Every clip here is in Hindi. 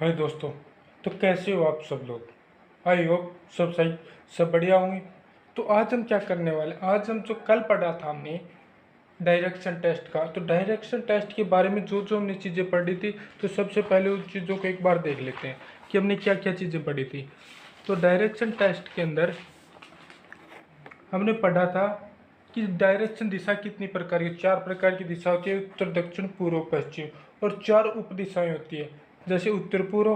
हाय दोस्तों। तो कैसे हो आप सब लोग? आई होप सब सही, सब बढ़िया होंगे। तो आज हम क्या करने वाले, आज हम जो कल पढ़ा था हमने डायरेक्शन टेस्ट का, तो डायरेक्शन टेस्ट के बारे में जो जो हमने चीज़ें पढ़ी थी, तो सबसे पहले उन चीज़ों को एक बार देख लेते हैं कि हमने क्या क्या चीज़ें पढ़ी थी। तो डायरेक्शन टेस्ट के अंदर हमने पढ़ा था कि डायरेक्शन दिशा कितनी प्रकार की, 4 प्रकार की दिशा होती है, उत्तर दक्षिण पूर्व पश्चिम, और 4 उप दिशाएं होती है, जैसे उत्तर पूर्व,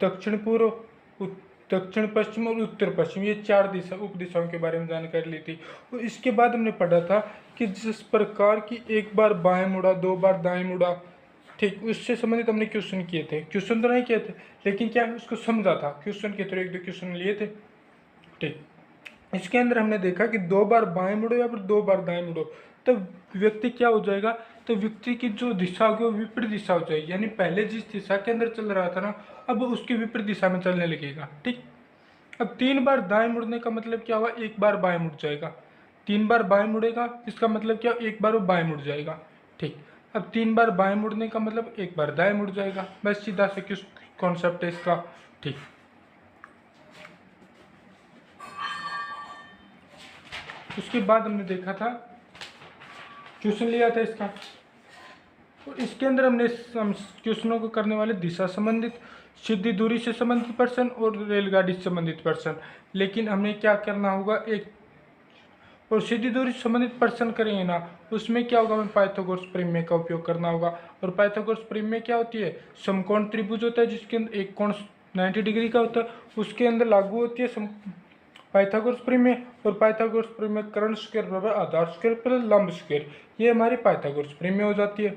दक्षिण पूर्व, दक्षिण पश्चिम और उत्तर पश्चिम। ये 4 दिशा उप दिशाओं के बारे में जानकारी ली थी। और इसके बाद हमने पढ़ा था कि जिस प्रकार की एक बार बाएं मुड़ा, 2 बार दाएं मुड़ा, ठीक, उससे संबंधित हमने क्वेश्चन किए थे। क्वेश्चन तो नहीं किए थे, लेकिन क्या उसको समझा था, क्वेश्चन के थ्रू 1-2 क्वेश्चन लिए थे। ठीक, इसके अंदर हमने देखा कि 2 बार बाएं मुड़ो या फिर 2 बार दाएं मुड़ो, तो व्यक्ति क्या हो जाएगा, तो व्यक्ति की जो दिशा होगी वो विपरीत दिशा हो जाएगी। यानी पहले जिस दिशा के अंदर चल रहा था ना, अब उसकी विपरीत दिशा में चलने लगेगा। ठीक, अब 3 बार दाएं मुड़ने का मतलब क्या हुआ, 1 बार बाएं मुड़ जाएगा। 3 बार बाएं मुड़ेगा, इसका मतलब क्या, 1 बार वो बाएं मुड़ जाएगा। ठीक, अब 3 बार बाएं मुड़ने का मतलब 1 बार दाएं मुड़ जाएगा। बस सीधा से किस कॉन्सेप्ट है इसका। ठीक, उसके बाद हमने देखा था, क्वेश्चन लिया था इसका, और इसके अंदर हमने क्वेश्चनों को करने वाले दिशा संबंधित, सीधी दूरी से संबंधित प्रश्न और रेलगाड़ी से संबंधित प्रश्न। लेकिन हमें क्या करना होगा, एक और सीधी दूरी से संबंधित प्रश्न करेंगे ना, उसमें क्या होगा, हमें पाइथागोरस प्रमेय का उपयोग करना होगा। और पाइथागोरस प्रमेय क्या होती है, समकोण त्रिभुज होता है जिसके अंदर एक कोण 90 डिग्री का होता है, उसके अंदर लागू होती है पाइथागोरस प्रमेय। और पाइथागोरस प्रमेय कर्ण स्क्वायर बराबर आधार स्क्वायर प्लस लंब स्क्वायर, ये हमारी पाइथागोरस प्रमेय हो जाती है।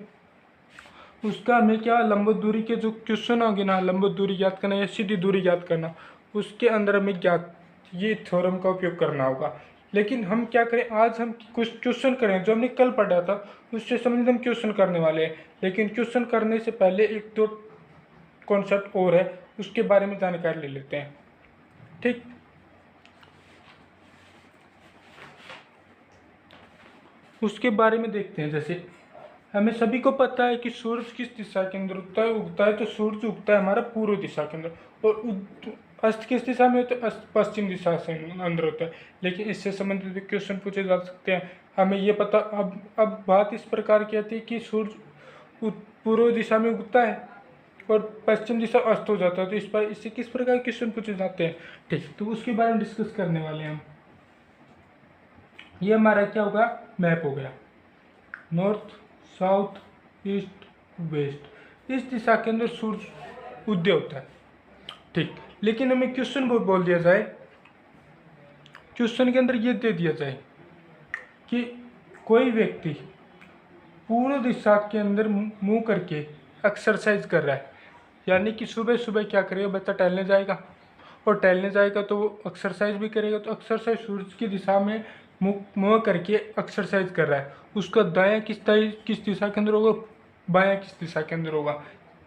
उसका हमें क्या, लंब दूरी के जो क्वेश्चन होंगे ना, लंब दूरी ज्ञात करना या सीधी दूरी ज्ञात करना, उसके अंदर हमें ज्ञात ये थ्योरम का उपयोग करना होगा। लेकिन हम क्या करें, आज हम कुछ क्वेश्चन करें जो हमने कल पढ़ा था, उससे संबंधित हम क्वेश्चन करने वाले हैं। लेकिन क्वेश्चन करने से पहले 1-2 कॉन्सेप्ट और है, उसके बारे में जानकारी ले लेते हैं। ठीक, उसके बारे में देखते हैं। जैसे हमें सभी को पता है कि सूरज किस दिशा के अंदर उगता है, तो सूरज उगता है हमारा पूर्व दिशा के अंदर, और अस्त किस दिशा में होता है, अस्त पश्चिम दिशा से अंदर होता है। लेकिन इससे संबंधित भी क्वेश्चन पूछे जा सकते हैं। हमें ये पता, अब बात इस प्रकार की आती है कि सूरज पूर्व दिशा में उगता है और पश्चिम दिशा अस्त हो जाता है, तो इस पर इससे किस प्रकार के क्वेश्चन पूछे जाते हैं। ठीक, तो उसके बारे में डिस्कस करने वाले हैं हम। ये हमारा क्या होगा, मैप हो गया, नॉर्थ साउथ ईस्ट वेस्ट, इस दिशा के अंदर सूरज उदय होता है। ठीक, लेकिन हमें क्वेश्चन बोल दिया जाए, क्वेश्चन के अंदर ये दे दिया जाए कि कोई व्यक्ति पूर्व दिशा के अंदर मुंह करके एक्सरसाइज कर रहा है, यानी कि सुबह सुबह क्या करेगा, बच्चा टहलने जाएगा, और टहलने जाएगा तो वो एक्सरसाइज भी करेगा। तो एक्सरसाइज सूरज की दिशा में मुँह करके एक्सरसाइज कर रहा है, उसका दायां किस दिशा के अंदर होगा, बायां किस दिशा के अंदर होगा।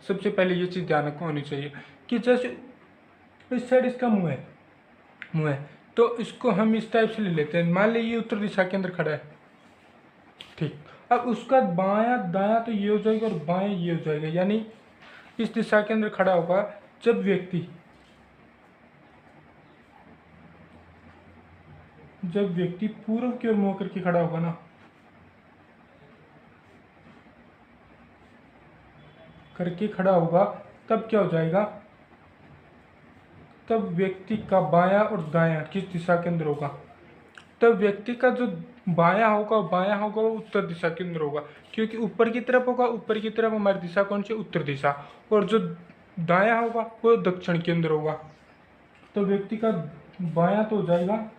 सबसे पहले ये चीज़ ध्यान होनी चाहिए कि जैसे इस साइड इसका मुँह है, तो इसको हम इस टाइप से ले लेते हैं। मान लीजिए ये उत्तर दिशा के अंदर खड़ा है। ठीक, अब उसका बायां दायां तो ये हो जाएगा और बाएं ये हो जाएगा, यानी इस दिशा के अंदर खड़ा होगा। जब व्यक्ति पूर्व की ओर मुंह करके खड़ा होगा ना, करके खड़ा होगा, तब क्या हो जाएगा, तब व्यक्ति का बायां और दायां किस दिशा के अंदर होगा, तब व्यक्ति का जो बायां होगा वो उत्तर दिशा के अंदर होगा, क्योंकि ऊपर की तरफ होगा, ऊपर की तरफ हमारी दिशा कौन सी, उत्तर दिशा, और जो दायां होगा वो दक्षिण के अंदर होगा। तो व्यक्ति का बायां तो हो जाएगा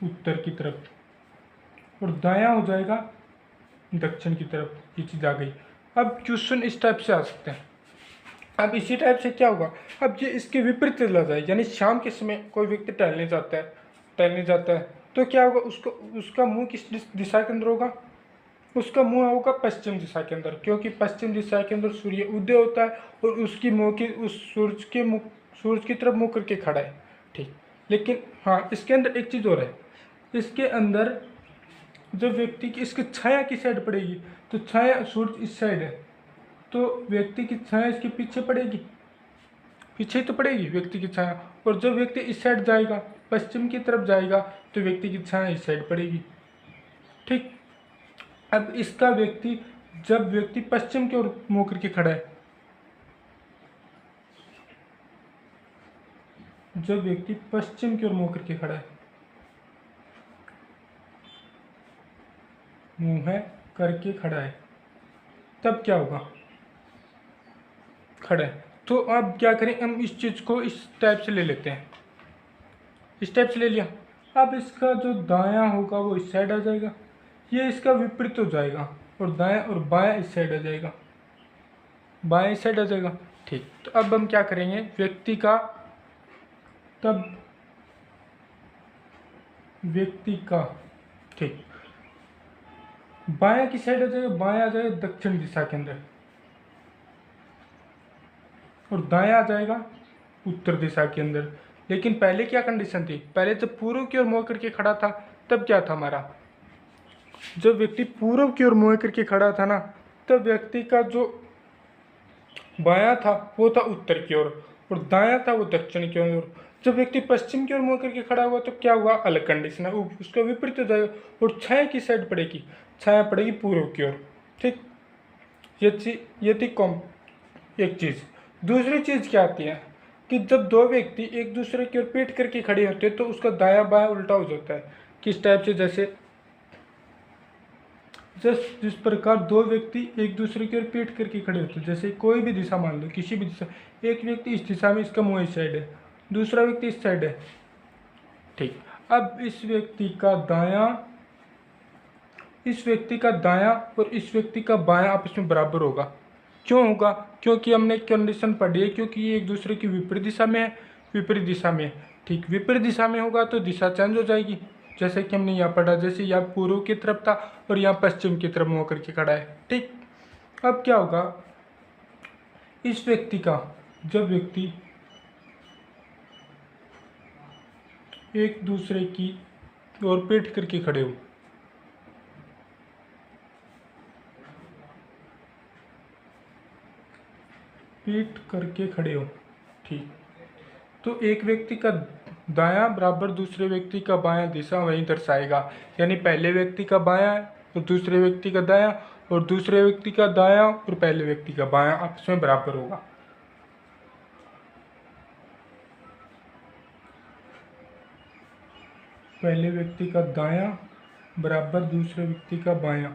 उत्तर की तरफ और दायां हो जाएगा दक्षिण की तरफ। ये चीज़ आ गई। अब क्वेश्चन इस टाइप से आ सकते हैं। अब इसी टाइप से क्या होगा, अब ये इसके विपरीत चला जाए, यानी शाम के समय कोई व्यक्ति टहलने जाता है, तो क्या होगा, उसका मुंह किस दिशा के अंदर होगा, उसका मुंह होगा पश्चिम दिशा के अंदर, क्योंकि पश्चिम दिशा के अंदर सूर्य उदय होता है और उसकी मुंह की उस सूरज की तरफ मुंह करके खड़ा है। ठीक, लेकिन हाँ, इसके अंदर एक चीज़ और है, इसके अंदर जब व्यक्ति की इसकी छाया किस साइड पड़ेगी, तो छाया सूरज इस साइड है, तो व्यक्ति की छाया इसके पीछे पड़ेगी, पीछे तो पड़ेगी व्यक्ति की छाया। और जब व्यक्ति इस साइड जाएगा, पश्चिम की तरफ जाएगा, तो व्यक्ति की छाया इस साइड पड़ेगी। ठीक। अब इसका व्यक्ति, जब व्यक्ति पश्चिम की ओर मुंह करके खड़ा है, जब व्यक्ति पश्चिम की ओर मुंह करके खड़ा है, मुंह है करके खड़ा है, तब क्या होगा? खड़ा है। तो अब क्या करें, हम इस चीज़ को इस टाइप से ले लेते हैं, इस टाइप से ले लिया। अब इसका जो दायां होगा वो इस साइड आ जाएगा, ये इसका विपरीत हो जाएगा, और दायां और बायां इस साइड आ जाएगा, बायां इस साइड आ जाएगा। ठीक। तो अब हम क्या करेंगे, व्यक्ति का, तब व्यक्ति का, ठीक, बायां की साइड आ जाएगा, बायां आ जाएगा दक्षिण दिशा के अंदर, और दायां आ जाएगा उत्तर दिशा के अंदर। लेकिन पहले क्या कंडीशन थी, पहले जब पूर्व की ओर मुंह करके खड़ा था, तब क्या था हमारा, जब व्यक्ति पूर्व की ओर मुंह करके खड़ा था ना, तब व्यक्ति का जो बायां था वो था उत्तर की ओर, और दायां था वो दक्षिण की ओर। जब व्यक्ति पश्चिम की ओर मुंह करके खड़ा हुआ, तो क्या हुआ, अलग कंडीशन है, उसका विपरीत हो जाएगा, और छाया की साइड पड़ेगी, छाया पड़ेगी पूर्व की ओर। ठीक। ये थी कॉम एक चीज़। दूसरी चीज़ क्या आती है कि जब दो व्यक्ति एक दूसरे की ओर पीठ करके खड़े होते हैं, तो उसका दायां बायां उल्टा हो जाता है। किस टाइप से, जैसे जिस प्रकार दो व्यक्ति एक दूसरे की ओर पीठ करके खड़े होते हैं, जैसे कोई भी दिशा मान लो, किसी भी दिशा, एक व्यक्ति इस दिशा में, इसका मुंह इस साइड है, दूसरा व्यक्ति इस साइड है। ठीक। अब इस व्यक्ति का दायां, इस व्यक्ति का दायां और इस व्यक्ति का बायां आपस में बराबर होगा। क्यों होगा? क्योंकि हमने कंडीशन पढ़ी है, क्योंकि ये एक दूसरे की विपरीत दिशा में है, विपरीत दिशा में। ठीक। विपरीत दिशा में होगा तो दिशा चेंज हो जाएगी, जैसे कि हमने यहाँ पढ़ा, जैसे यहाँ पूर्व की तरफ था और यहाँ पश्चिम की तरफ मुँह करके खड़ा है। ठीक। अब क्या होगा, इस व्यक्ति का, जब व्यक्ति एक दूसरे की ओर पीठ करके खड़े हो, पीठ करके खड़े हो, ठीक, तो एक व्यक्ति का दायां बराबर दूसरे व्यक्ति का बायां दिशा वही दर्शाएगा। यानी पहले व्यक्ति का बायां और दूसरे व्यक्ति का दायां, और दूसरे व्यक्ति का दायां और पहले व्यक्ति का बायां आपस में बराबर होगा। पहले व्यक्ति का दायां बराबर दूसरे व्यक्ति का बायां,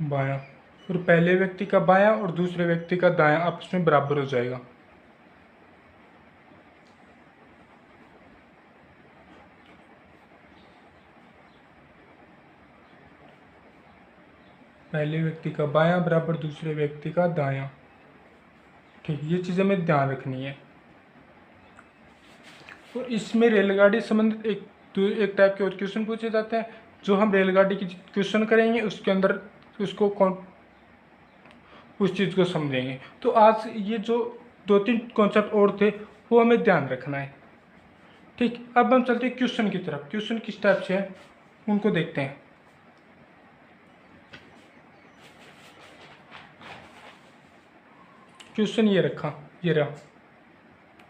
बायां, और पहले व्यक्ति का बायां और दूसरे व्यक्ति का दायां आपस में बराबर हो जाएगा। पहले व्यक्ति का बायां बराबर दूसरे व्यक्ति का दायां। ठीक। ये चीज़ें हमें ध्यान रखनी है। और इसमें रेलगाड़ी संबंधित एक टाइप के और क्वेश्चन पूछे जाते हैं, जो हम रेलगाड़ी की क्वेश्चन करेंगे उसके अंदर उसको उस चीज़ को समझेंगे। तो आज ये जो 2-3 कॉन्सेप्ट और थे वो हमें ध्यान रखना है। ठीक। अब हम चलते हैं क्वेश्चन की तरफ। क्वेश्चन किस टाइप से है उनको देखते हैं। क्वेश्चन ये रखा, ये रहा।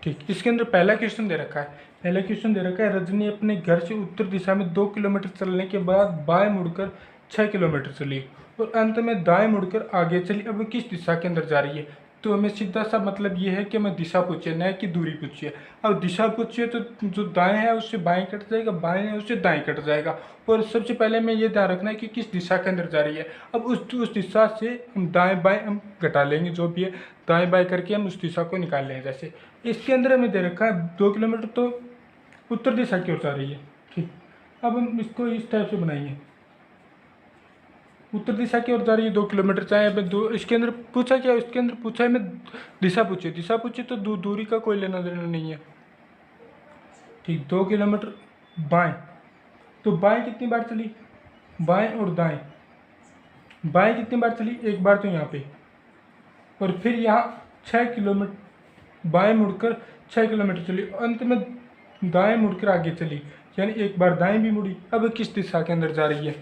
ठीक। इसके अंदर पहला क्वेश्चन दे रखा है, पहला क्वेश्चन दे रखा है, रजनी अपने घर से उत्तर दिशा में 2 किलोमीटर चलने के बाद बाएं मुड़कर 6 किलोमीटर चली और अंत में दाएं मुड़कर आगे चली। अब वो किस दिशा के अंदर जा रही है? तो हमें सीधा सा मतलब ये है कि हमें दिशा पूछिए, न कि दूरी पूछिए। अब दिशा पूछिए तो जो दाएं है उससे बाएं कट जाएगा, बाएं है उससे दाएं कट जाएगा। और सबसे पहले हमें ये ध्यान रखना है कि किस दिशा के अंदर जा रही है। अब उस दिशा से हम दाएं बाएं हम घटा लेंगे, जो भी है दाएं बाएं करके हम उस दिशा को निकाल लेंगे। जैसे इसके अंदर हमें दे रखा है 2 किलोमीटर, तो उत्तर दिशा की ओर जा रही है। ठीक। अब हम इसको इस टाइप से बनाएंगे, उत्तर दिशा की ओर जा रही है 2 किलोमीटर। चाहे अब दो, इसके अंदर पूछा क्या, इसके अंदर पूछा है मैं दिशा पूछी, दिशा पूछी तो दूरी का कोई लेना देना नहीं है। ठीक। 2 किलोमीटर बाएं, तो बाएं कितनी बार चली, बाएं और दाएं, बाएं कितनी बार चली, एक बार तो यहाँ पे, और फिर यहाँ 6 किलोमीटर बाएं मुड़कर 6 किलोमीटर चली, अंत में दाएं मुड़कर आगे चली, यानी एक बार दाएं भी मुड़ी। अब किस दिशा के अंदर जा रही है,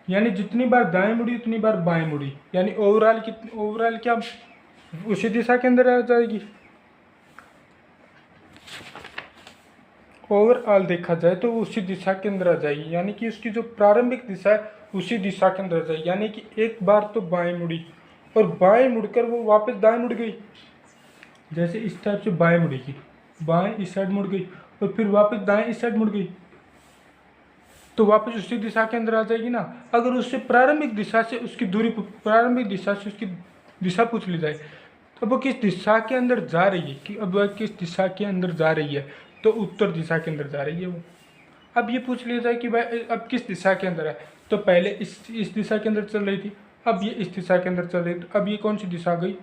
यानी जितनी बार दाएं मुड़ी उतनी बार बाएं मुड़ी, यानी ओवरऑल क्या उसी दिशा के अंदर आ जाएगी। ओवरऑल देखा जाए तो वो उसी दिशा के अंदर आ जाएगी, यानी कि उसकी जो प्रारंभिक दिशा है उसी दिशा के अंदर आ जाएगी। यानी कि एक बार तो बाएं मुड़ी और बाएं मुड़कर वो वापस दाएं मुड़ गई, जैसे इस टाइप से बाएं मुड़ेगी, बाएं इस साइड मुड़ गई और फिर वापस दाएं इस साइड मुड़ गई, तो वापस उसी दिशा के अंदर आ जाएगी ना। अगर उससे प्रारंभिक दिशा से उसकी दिशा पूछ ली जाए तो वो किस दिशा के अंदर जा रही है, कि अब वह किस दिशा के अंदर जा रही है, तो उत्तर दिशा के अंदर जा रही है वो। अब ये पूछ लिया जाए कि भाई अब किस दिशा के अंदर है, तो पहले इस दिशा के अंदर चल रही थी, अब ये इस दिशा के अंदर चल रही थी, अब ये कौन सी दिशा गई,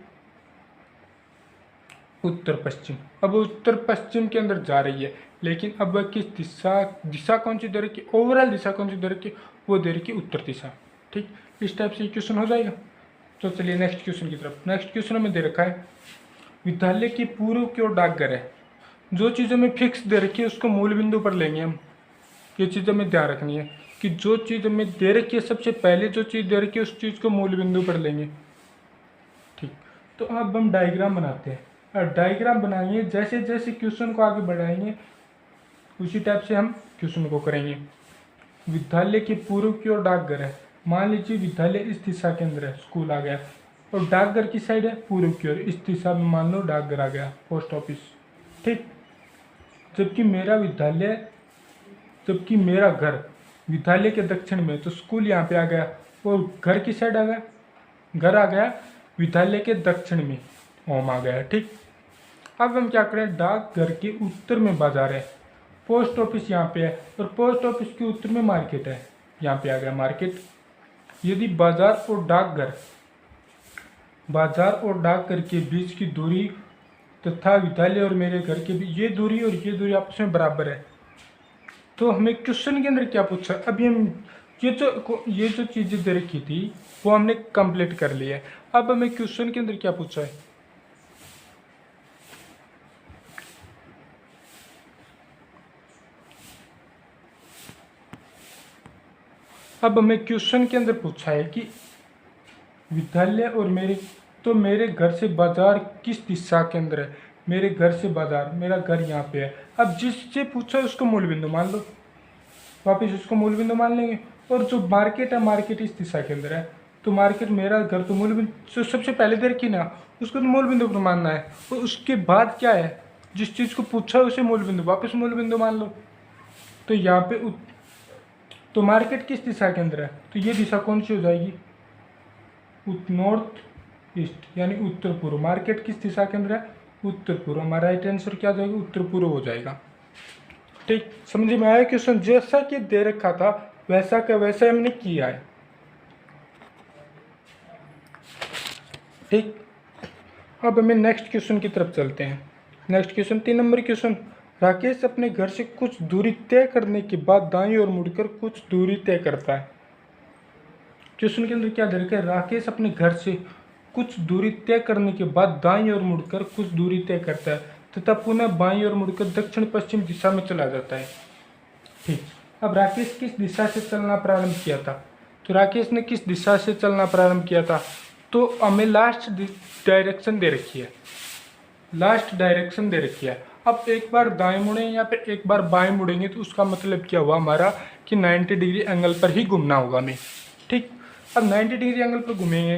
उत्तर पश्चिम। अब वो उत्तर पश्चिम के अंदर जा रही है, लेकिन अब वह किस दिशा कौन सी दे रखी, ओवरऑल दिशा कौन सी दे रखी, वो दे रखी उत्तर दिशा। ठीक, इस टाइप से क्वेश्चन हो जाएगा। तो चलिए नेक्स्ट क्वेश्चन की तरफ। नेक्स्ट क्वेश्चन में दे रखा है विद्यालय की पूर्व की ओर डाकघर है। जो चीज़ हमें फिक्स दे रखी है उसको मूल बिंदु पर लेंगे हम। ये चीज़ हमें ध्यान रखनी है कि जो चीज़ हमें दे रखी है, सबसे पहले जो चीज़ दे रखी है उस चीज़ को मूल बिंदु पर लेंगे। ठीक, तो अब हम डायग्राम बनाते हैं और डायग्राम बनाएंगे, जैसे जैसे क्वेश्चन को आगे बढ़ाएंगे उसी टाइप से हम क्वेश्चन को करेंगे। विद्यालय के पूर्व की ओर डाकघर है। मान लीजिए विद्यालय इस दिशा के अंदर है, स्कूल आ गया, और डाकघर की साइड है पूर्व की ओर, इस दिशा में मान लो डाकघर आ गया, पोस्ट ऑफिस। ठीक, जबकि मेरा घर विद्यालय के दक्षिण में, तो स्कूल यहाँ पे आ गया और घर की साइड आ गया, घर आ गया विद्यालय के दक्षिण में, होम आ गया। ठीक, अब हम क्या करें, डाकघर के उत्तर में बाजार है, पोस्ट ऑफिस यहाँ पे है और पोस्ट ऑफिस के उत्तर में मार्केट है, यहाँ पे आ गया मार्केट। यदि बाजार और डाकघर के बीच की दूरी तथा विद्यालय और मेरे घर के बीच ये दूरी आपस में बराबर है, तो हमें क्वेश्चन के अंदर क्या पूछा, अभी हम ये जो चीज़ें दे रखी थी वो हमने कंप्लीट कर लिया है। अब हमें क्वेश्चन के अंदर क्या पूछा है, अब हमें क्वेश्चन के अंदर पूछा है कि विद्यालय और मेरे घर से बाजार किस दिशा के अंदर है। मेरे घर से बाजार, मेरा घर यहाँ पे है। अब जिससे पूछा है उसको मूल बिंदु मान लो, वापिस उसको मूल बिंदु मान लेंगे। और जो मार्केट है, मार्केट इस दिशा के अंदर है, तो मार्केट मेरा घर तो मूल बिंदु जो सबसे पहले दे रखी ना, उसको तो मूल बिंदु पर मानना है। और उसके बाद क्या है, जिस चीज़ को पूछा है उसे मूल बिंदु, वापस मूल बिंदु मान लो। तो यहाँ पे तो मार्केट किस दिशा के अंदर है, तो ये दिशा कौन सी हो जाएगी, नॉर्थ ईस्ट, यानी उत्तर पूर्व। मार्केट किस दिशा के अंदर है, उत्तर पूर्व। हमारा राइट आंसर क्या हो जाएगा, उत्तर पूर्व हो जाएगा। ठीक, समझ में आया क्वेश्चन, जैसा कि दे रखा था वैसा का वैसा हमने किया है। ठीक, अब हमें नेक्स्ट क्वेश्चन की तरफ चलते हैं। Next question 3 number question. Rakesh अपने घर से कुछ दूरी तय करने के बाद दाईं ओर मुड़कर कुछ दूरी तय करता है। क्वेश्चन के अंदर क्या दे रखा है, राकेश अपने घर से कुछ दूरी तय करने के बाद दाईं ओर मुड़कर कुछ दूरी तय करता है तथा पुनः बाईं ओर मुड़कर दक्षिण पश्चिम दिशा में चला जाता है। ठीक, अब राकेश किस दिशा से चलना प्रारंभ किया था, तो राकेश ने किस दिशा से चलना प्रारंभ किया था, तो हमें लास्ट डायरेक्शन दे रखी है, लास्ट डायरेक्शन दे रखी है। अब एक बार दाएं मुड़े या फिर एक बार बाएं मुड़ेंगे तो उसका मतलब क्या हुआ हमारा कि 90 डिग्री एंगल पर ही घूमना होगा हमें। ठीक, अब 90 डिग्री एंगल पर घूमेंगे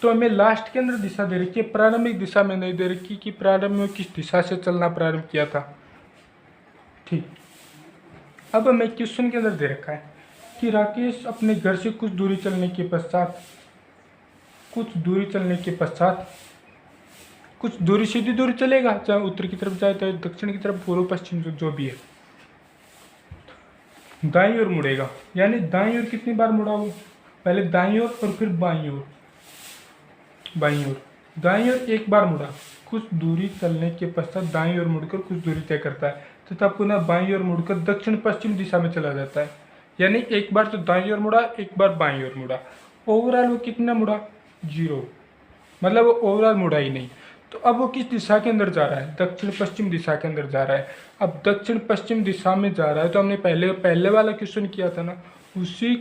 तो हमें लास्ट के अंदर दिशा दे रखी है, प्रारंभिक दिशा में नहीं दे रखी कि प्रारंभ में किस दिशा से चलना प्रारंभ किया था। ठीक, अब हमें क्वेश्चन के अंदर दे रखा है कि राकेश अपने घर से कुछ दूरी चलने के पश्चात कुछ दूरी सीधी दूरी चलेगा, चाहे उत्तर की तरफ जाए चाहे दक्षिण की तरफ, पूर्व पश्चिम जो भी है, दाईं ओर मुड़ेगा। यानी दाईं ओर कितनी बार मुड़ा वो, पहले दाईं ओर और फिर बाईं ओर। दाईं ओर एक बार मुड़ा, कुछ दूरी चलने के पश्चात दाईं ओर मुड़कर कुछ दूरी तय करता है तथा पुनः बाईं ओर मुड़कर दक्षिण पश्चिम दिशा में चला जाता है। यानी एक बार तो दाईं ओर मुड़ा, एक बार बाईं ओर मुड़ा। ओवरऑल वो कितना मुड़ा, 0, मतलब वो ओवरऑल मुड़ा ही नहीं। तो अब वो किस दिशा के अंदर जा रहा है, दक्षिण पश्चिम दिशा के अंदर जा रहा है। अब दक्षिण पश्चिम दिशा में जा रहा है तो हमने पहले वाला क्वेश्चन किया था ना, उसी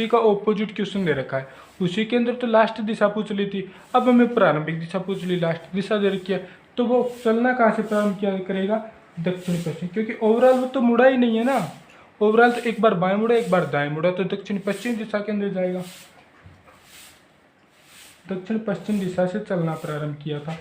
का ऑपोजिट क्वेश्चन दे रखा है। उसी के अंदर तो लास्ट दिशा पूछ ली थी, अब हमें प्रारंभिक दिशा पूछ ली, लास्ट दिशा दे रखी है, तो वो चलना कहाँ से प्रारंभ किया करेगा, दक्षिण पश्चिम, क्योंकि ओवरऑल वो तो मुड़ा ही नहीं है ना। ओवरऑल तो एक बार बाएं मुड़ा, एक बार दाएं मुड़ा, तो दक्षिण पश्चिम दिशा के अंदर जाएगा। दक्षिण पश्चिम दिशा से चलना प्रारंभ किया था।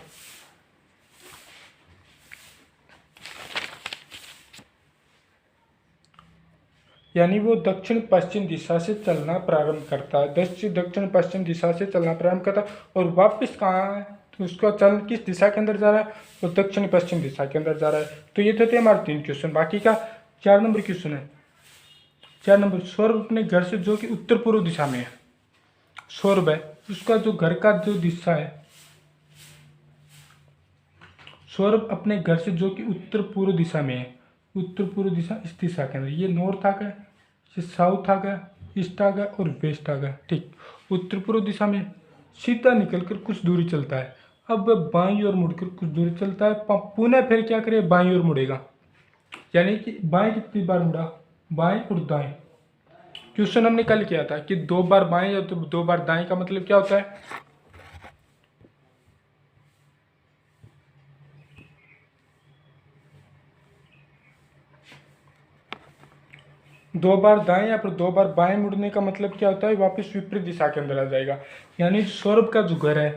यानी वो दक्षिण पश्चिम दिशा से चलना प्रारंभ करता है, दक्षिण पश्चिम दिशा से चलना प्रारंभ करता है, और वापस कहाँ है, तो उसका चल किस दिशा के अंदर जा रहा है, वो दक्षिण पश्चिम दिशा के अंदर जा रहा है। तो ये थे हमारे 3 क्वेश्चन। बाकी का 4 नंबर क्वेश्चन है। 4 नंबर, सौरभ अपने घर से जो कि उत्तर पूर्व दिशा में है, सौरभ है, उसका जो घर का जो दिशा है, सौरभ अपने घर से जो कि उत्तर पूर्व दिशा में है, उत्तर पूर्व दिशा इस दिशा के अंदर, ये नॉर्थ आ गया, ये साउथ आ गया, ईस्ट आ गया और वेस्ट आ गया। ठीक, उत्तर पूर्व दिशा में सीधा निकलकर कुछ दूरी चलता है, अब वह बाईं ओर मुड़कर कुछ दूरी चलता है, पुनः फिर क्या करे, बाईं ओर मुड़ेगा। यानी कि बाएं कितनी बार मुड़ा, बाएं और दाएं। क्वेश्चन हमने कल किया था कि 2 बार बाएं या तो 2 बार दाएं का मतलब क्या होता है, 2 बार दाएं या फिर 2 बार बाएं मुड़ने का मतलब क्या होता है, वापस विपरीत दिशा के अंदर आ जाएगा। यानी सौरभ का जो घर है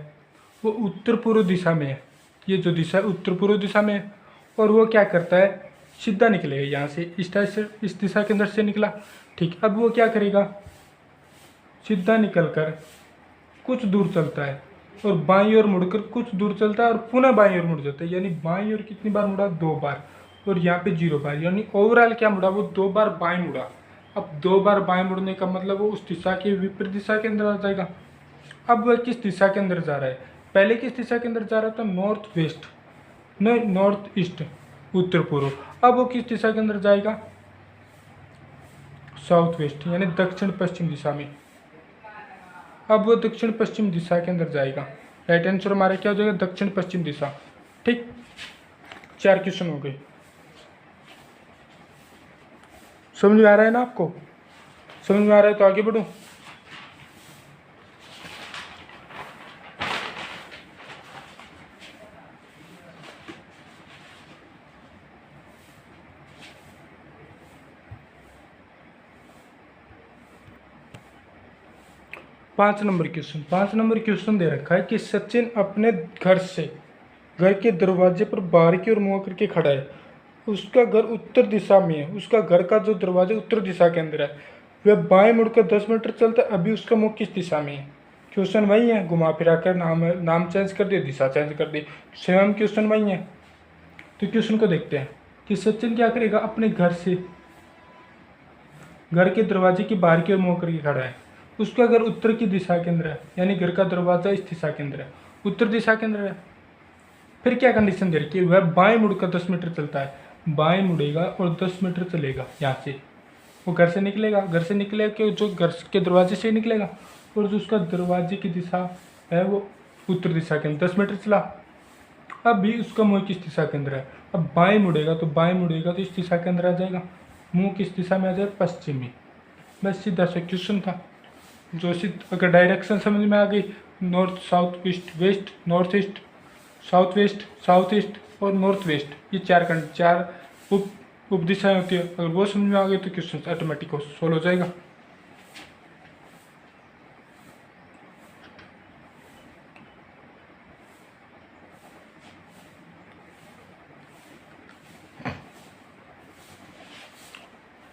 वो उत्तर पूर्व दिशा में है, ये जो दिशा उत्तर पूर्व दिशा में है, और वो क्या करता है, सीधा निकलेगा यहाँ से, इस दिशा के अंदर से निकला। ठीक, अब वो क्या करेगा, सीधा निकलकर कुछ दूर चलता है और बाईं ओर मुड़कर कुछ दूर चलता है और पुनः बाईं ओर मुड़ जाता है। यानी बाईं ओर कितनी बार मुड़ा, 2 बार, और यहाँ पे 0 बार, यानी ओवरऑल क्या मुड़ा, वो 2 बार बाएं मुड़ा। अब 2 बार बाएं मुड़ने का मतलब वो उस दिशा के विपरीत दिशा के अंदर आ जाएगा। अब वह किस दिशा के अंदर जा रहा है, पहले किस दिशा के अंदर जा रहा था, नॉर्थ वेस्ट, नॉर्थ ईस्ट, उत्तर पूर्व। अब वो किस दिशा के अंदर जाएगा, साउथ वेस्ट, यानी दक्षिण पश्चिम दिशा में। अब वो दक्षिण पश्चिम दिशा के अंदर जाएगा। राइट आंसर हमारा क्या हो जाएगा, दक्षिण पश्चिम दिशा। ठीक, 4 क्वेश्चन हो गए। समझ में आ रहा है ना आपको, समझ में आ रहा है तो आगे बढ़ो। पाँच नंबर क्वेश्चन दे रखा है कि सचिन अपने घर के दरवाजे पर बाहर की ओर मुंह करके खड़ा है, उसका घर उत्तर दिशा में है, उसका घर का जो दरवाजा उत्तर दिशा के अंदर है, वह बाएं मुड़कर 10 मीटर चलता है, अभी उसका मुंह किस दिशा में है। क्वेश्चन वही है, घुमा फिरा कर नाम चेंज कर दिया, दिशा चेंज कर दी, सेम क्वेश्चन वही है। तो क्वेश्चन को देखते हैं कि सचिन क्या करेगा, अपने घर के दरवाजे की बाहर की ओर मुंह करके खड़ा है, उसका घर उत्तर की दिशा के अंदर है, यानी घर का दरवाजा इस दिशा के अंदर है, उत्तर दिशा के अंदर है। फिर क्या कंडीशन दे रखी है, वह बाएं मुड़कर 10 मीटर चलता है, बाएं मुड़ेगा और 10 मीटर चलेगा, यहाँ से वो घर से निकलेगा, जो घर के दरवाजे से निकलेगा, और जो उसका दरवाजे की दिशा है वो उत्तर दिशा के अंदर 10 मीटर चला। अब भी उसका मुँह किस दिशा के अंदर है, अब बाएं मुड़ेगा तो इस दिशा के अंदर आ जाएगा, मुँह किस दिशा में आ जाएगा, पश्चिमी। बस सीधा सा क्वेश्चन था। जो अगर डायरेक्शन समझ में आ गई, north south east west, north east south east और नॉर्थ वेस्ट, ये 4 उप दिशाएं होती है, अगर वो समझ में आ गई तो क्वेश्चन ऑटोमेटिक सोल्व हो जाएगा।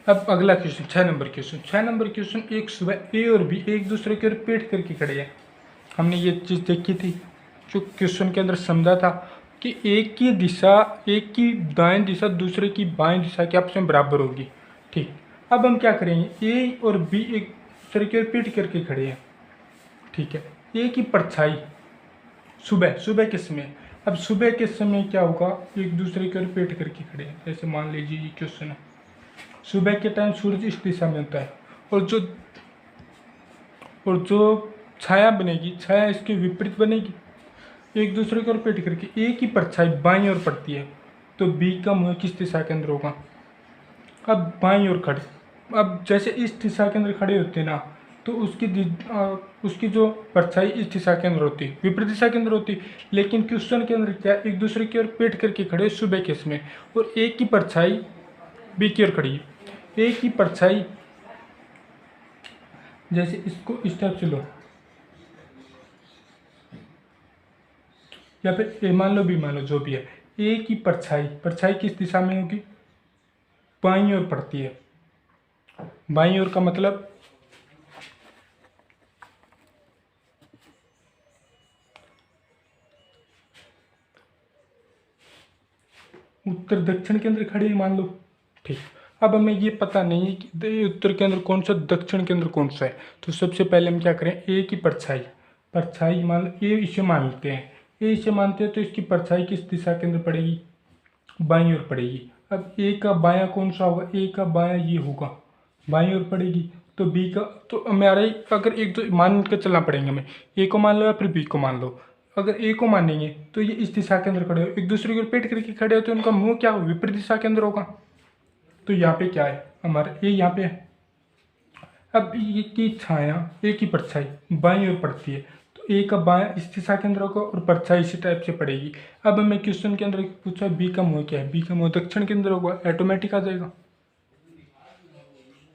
अब अगला क्वेश्चन 6 नंबर क्वेश्चन एक सुबह ए और बी एक दूसरे के रिपीट करके खड़े हैं। हमने ये चीज़ देखी थी, जो क्वेश्चन के अंदर समझा था कि एक की दाएं दिशा दूसरे की बाएं दिशा के आपस में बराबर होगी। ठीक, अब हम क्या करेंगे, ए और बी एक दूसरे के रिपीट करके खड़े हैं। ठीक है, ए की परछाई सुबह के समय, अब सुबह के समय क्या होगा, एक दूसरे के रिपीट करके खड़े हैं। जैसे मान लीजिए ये क्वेश्चन है, सुबह के टाइम सूरज इस दिशा में होता है, और जो छाया बनेगी, छाया इसके विपरीत बनेगी, एक दूसरे को रिपीट करके। ए की परछाई बाईं ओर पड़ती है, तो बी का मुंह किस दिशा के अंदर होगा, अब बाईं ओर खड़े, अब जैसे इस दिशा के अंदर खड़े होते हैं ना, तो उसकी जो परछाई इस दिशा के अंदर होती, विपरीत दिशा के अंदर होती। लेकिन क्वेश्चन के अंदर क्या, एक दूसरे की ओर पेट करके खड़े सुबह के समय, और एक की परछाई बी की ओर खड़ी है। एक की परछाई, जैसे इसको इस टाइप से लो, या फिर ए मान लो, बी मान लो, जो भी है, ए की परछाई, परछाई किस दिशा में होगी? बाईं ओर पड़ती है। बाईं ओर का मतलब उत्तर दक्षिण के अंदर खड़ी है मान लो, ठीक। अब हमें ये पता नहीं है कि उत्तर के अंदर कौन सा, दक्षिण के अंदर कौन सा है। तो सबसे पहले हम क्या करें, ए की परछाई, परछाई मान लो, ए इसे मान लेते हैं, ए इसे मानते हैं, तो इसकी परछाई किस दिशा के अंदर पड़ेगी? बाईं ओर पड़ेगी। अब ए का बायां कौन सा होगा? ए का बायां ये होगा, बाईं ओर पड़ेगी। तो बी का, तो हमारे अगर एक दो मान के चलना पड़ेंगे हमें, ए को मान लो या फिर बी को मान लो। अगर ए को मानेंगे तो ये इस दिशा के अंदर खड़े हो, एक दूसरे के पेट करके खड़े हो, तो उनका मुंह क्या हो, विपरीत दिशा के अंदर होगा। तो यहाँ पे क्या है हमारा, ए यहाँ पे है। अब ये की छाया, ए की परछाई बाईं ओर पड़ती है, तो ए का बायां इस दिशा के अंदर होगा और परछाई इसी टाइप से पड़ेगी। अब हमें क्वेश्चन के अंदर पूछा बी का मुंह क्या है, बी का मुंह दक्षिण के अंदर होगा, ऑटोमेटिक आ जाएगा,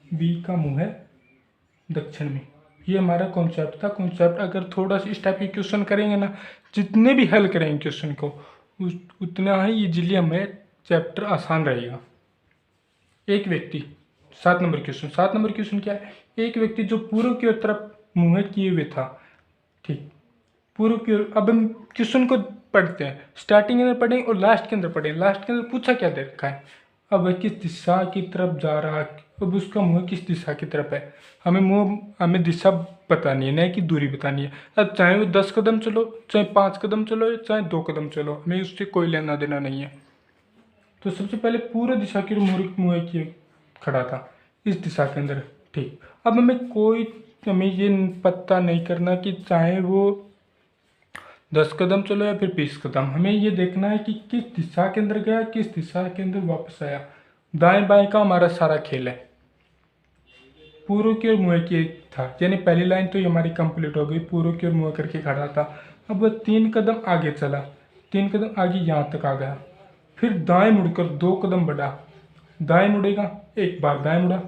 बी का मुंह है दक्षिण में। ये हमारा कॉन्सेप्ट था। कॉन्सेप्ट अगर थोड़ा सा इस टाइप के क्वेश्चन करेंगे ना, जितने भी हल करेंगे क्वेश्चन को, उतना ही इजीली हमें चैप्टर आसान रहेगा। एक व्यक्ति, 7 नंबर क्वेश्चन, 7 नंबर क्वेश्चन क्या है, एक व्यक्ति जो पूर्व की तरफ मुंह किए हुए था, ठीक, पूर्व की ओर। अब हम क्वेश्चन को पढ़ते हैं, स्टार्टिंग के अंदर पढ़ें और लास्ट के अंदर पढ़ें। लास्ट के अंदर पूछा क्या दे रखा है, अब वह किस दिशा की तरफ जा रहा है, अब उसका मुंह किस दिशा की तरफ है। हमें दिशा बतानी है, नहीं कि दूरी बतानी है। अब चाहे वो 10 कदम चलो, चाहे 5 कदम चलो, चाहे 2 कदम चलो, हमें उससे कोई लेना देना नहीं है। तो सबसे पहले पूर्व दिशा की मुंह की खड़ा था इस दिशा के अंदर, ठीक। अब हमें ये पता नहीं करना कि चाहे वो 10 कदम चलो या फिर 20 कदम, हमें ये देखना है कि किस दिशा के अंदर गया, किस दिशा के अंदर वापस आया। दाएं बाएं का हमारा सारा खेल है। पूर्व की ओर मुँह किए था, यानी पहली लाइन तो ये हमारी कंप्लीट हो गई, पूर्व की ओर मुँह करके खड़ा था। अब वह 3 कदम आगे चला, 3 कदम आगे यहाँ तक आ गया, फिर दाएं मुड़कर 2 कदम बढ़ा, दाएं मुड़ेगा, एक बार दाएं मुड़ा,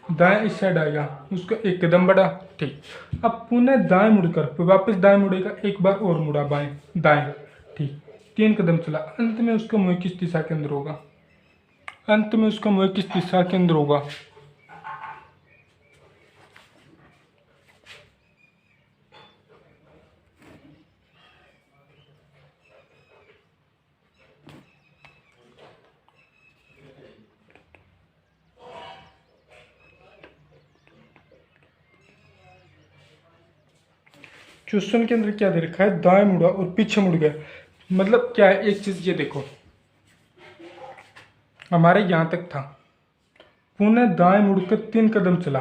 दाएं इस साइड आएगा, उसका 1 कदम बढ़ा, ठीक। अब पुनः दाएं मुड़कर फिर वापस दाएं मुड़ेगा, एक बार और मुड़ा बाएं दाएं, ठीक। 3 कदम चला, अंत में उसका मुंह किस दिशा के अंदर होगा, अंत में उसका मुंह किस दिशा के अंदर होगा। क्वेश्चन के अंदर क्या दे रखा है, दाएं मुड़ा और पीछे मुड़ गया। मतलब क्या है, एक चीज ये देखो, हमारे यहाँ तक था, पुनः दाएं मुड़कर 3 कदम चला,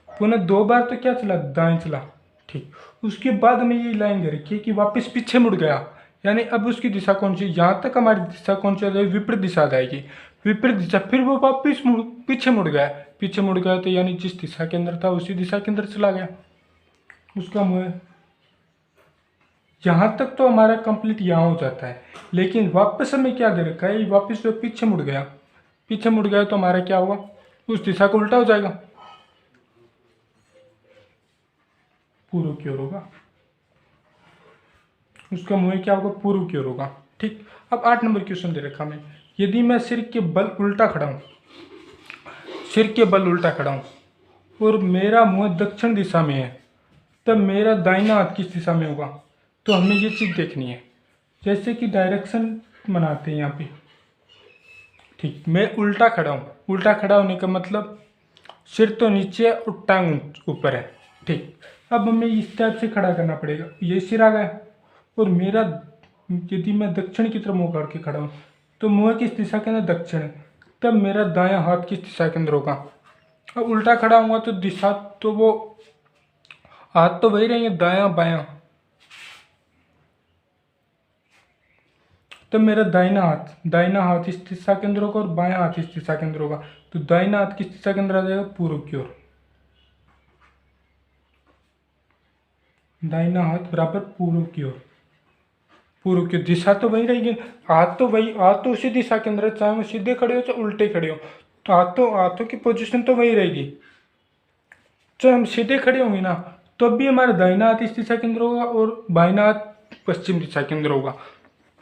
पुनः 2 बार तो क्या चला, दाएं चला, ठीक। उसके बाद हमें ये लाइन दे रखी है कि वापस पीछे मुड़ गया, यानी अब उसकी दिशा कौन सी, यहाँ तक हमारी दिशा कौन सी आ जाएगी, विपरीत दिशा आ जाएगी, विपरीत दिशा। फिर वो वापस पीछे मुड़ गया, पीछे मुड़ गया तो यानी जिस दिशा के अंदर था उसी दिशा के अंदर चला गया, उसका मुँह। यहाँ तक तो हमारा कंप्लीट यहाँ हो जाता है, लेकिन वापस हमें क्या दे रखा है, वापस जो पीछे मुड़ गया, पीछे मुड़ गया तो हमारा क्या होगा, उस दिशा को उल्टा हो जाएगा, पूर्व की ओर होगा, उसका मुंह क्या होगा, पूर्व की ओर होगा, ठीक। अब 8 नंबर क्वेश्चन दे रखा हमें, यदि मैं सिर के बल उल्टा खड़ा हूँ, सिर के बल उल्टा खड़ा हूँ और मेरा मुंह दक्षिण दिशा में है, तब मेरा दाहिना हाथ किस दिशा में होगा। तो हमें ये चीज़ देखनी है, जैसे कि डायरेक्शन बनाते हैं यहाँ पे, ठीक। मैं उल्टा खड़ा हूँ, उल्टा खड़ा होने का मतलब सिर तो नीचे है और टांग ऊपर है, ठीक। अब हमें इस टाइप से खड़ा करना पड़ेगा, ये सिर आ गया और मेरा, यदि मैं दक्षिण की तरफ मुँह करके खड़ा हूँ तो मुँह किस दिशा के अंदर, दक्षिण है, तब मेरा दायां हाथ किस दिशा के अंदर होगा। अब उल्टा खड़ा हुआ तो दिशा तो वो हाथ तो वही रहेंगे, दायां बायां, तब मेरा दाहिना हाथ इस दिशा के अंदर होगा और बायां हाथ इस दिशा के अंदर होगा। तो दाहिना हाथ किस दिशा के अंदर आ जाएगा, पूर्व की ओर। दाहिना हाथ बराबर पूर्व की ओर। पूर्व की दिशा तो वही रहेगी, हाथ तो वही, हाथ तो उसी दिशा के अंदर है, चाहे वो सीधे खड़े हो चाहे उल्टे खड़े हो, तो हाथों की पोजीशन तो वही रहेगी। चाहे हम सीधे खड़े होंगे ना तो भी हमारा दाहिना हाथ इस दिशा के अंदर होगा और बाइना हाथ पश्चिम दिशा के अंदर होगा।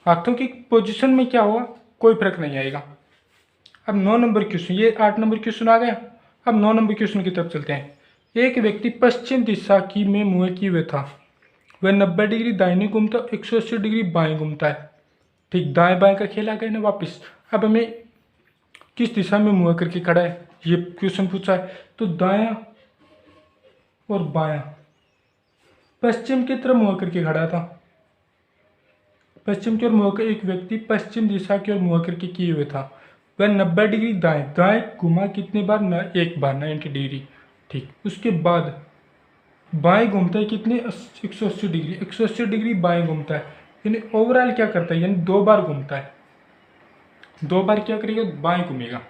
हाथों की पोजीशन में क्या होगा, कोई फर्क नहीं आएगा। अब 9 नंबर क्वेश्चन, ये 8 नंबर क्वेश्चन आ गया। अब 9 नंबर क्वेश्चन की तरफ चलते हैं। एक व्यक्ति पश्चिम दिशा की में मुंह किए हुए था, वह 90 डिग्री दाहिने घूमता, 180 डिग्री बाएं घूमता है। ठीक, दाएं बाएं का खेल आ गया ना वापिस। अब हमें किस दिशा में मुंह करके खड़ा है ये क्वेश्चन पूछा है, तो दायां और बायां, पश्चिम की तरफ मुंह करके खड़ा था। पश्चिम की ओर मुंह कर, एक व्यक्ति पश्चिम दिशा की ओर मुंह करके किए हुए था, वह 90 डिग्री दाएं दाएं घुमा कितनी बार, एक बार 90 डिग्री। ठीक, उसके बाद बाएं घूमता है कितने, 180 डिग्री, 180 डिग्री बाएं घूमता है, यानी ओवरऑल क्या करता है, यानी 2 बार घूमता है। 2 बार क्या करेगा, बाएं घूमेगा।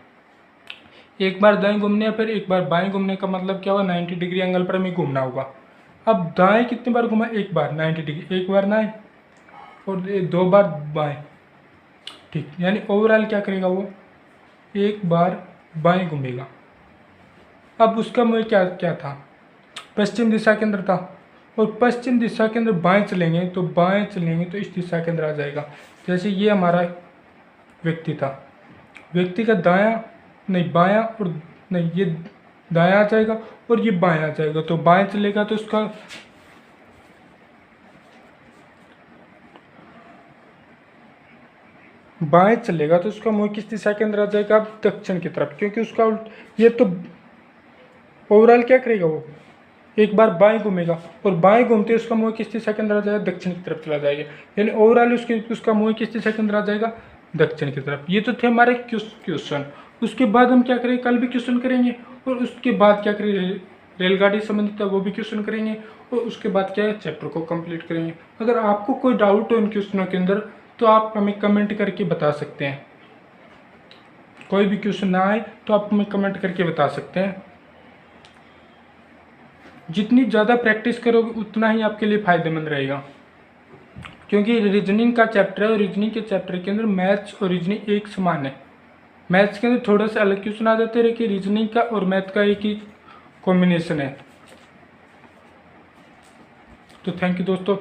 एक बार दाएं घूमने फिर एक बार बाएं घूमने का मतलब क्या हुआ, 90 डिग्री एंगल पर हमें घूमना होगा। अब दाएं कितनी बार घुमा, एक बार 90 डिग्री, एक बार दाएं और 2 बार बाएं। ठीक, यानी ओवरऑल क्या करेगा वो, एक बार बाएं घूमेगा। अब उसका मुझे क्या क्या था, पश्चिम दिशा के अंदर था, और पश्चिम दिशा के अंदर बाएं चलेंगे तो इस दिशा के अंदर आ जाएगा। जैसे ये हमारा व्यक्ति था, व्यक्ति का दायां नहीं बायां और नहीं, ये दायां आ जाएगा और ये बायां आ जाएगा, तो बाएं चलेगा तो उसका बाएं चलेगा तो उसका मुंह किस दिशा के अंदर आ जाएगा, दक्षिण की तरफ, क्योंकि उसका ये तो ओवरऑल क्या करेगा वो, एक बार बाएं घूमेगा और बाएं घूमते उसका मुंह किस दिशा के अंदर आ जाएगा, दक्षिण की तरफ चला जाएगा। यानी ओवरऑल उसका मुंह किस दिशा के अंदर आ जाएगा, दक्षिण की तरफ। ये तो थे हमारे क्वेश्चन। उसके बाद हम क्या करेंगे, कल भी क्वेश्चन करेंगे, और उसके बाद क्या करेंगे, रेलगाड़ी संबंधित है वो भी क्वेश्चन करेंगे, और उसके बाद क्या है, चैप्टर को कंप्लीट करेंगे। अगर आपको कोई डाउट हो इन क्वेश्चनों के अंदर तो आप हमें कमेंट करके बता सकते हैं। कोई भी क्वेश्चन ना आए तो आप हमें कमेंट करके बता सकते हैं। जितनी ज़्यादा प्रैक्टिस करोगे उतना ही आपके लिए फ़ायदेमंद रहेगा, क्योंकि रीजनिंग का चैप्टर है और रीजनिंग के चैप्टर के अंदर मैथ्स और रीजनिंग एक समान है। मैथ्स के अंदर थोड़ा सा अलग क्वेश्चन आ जाते हैं कि रीजनिंग का और मैथ का एक ही कॉम्बिनेशन है। तो थैंक यू दोस्तों।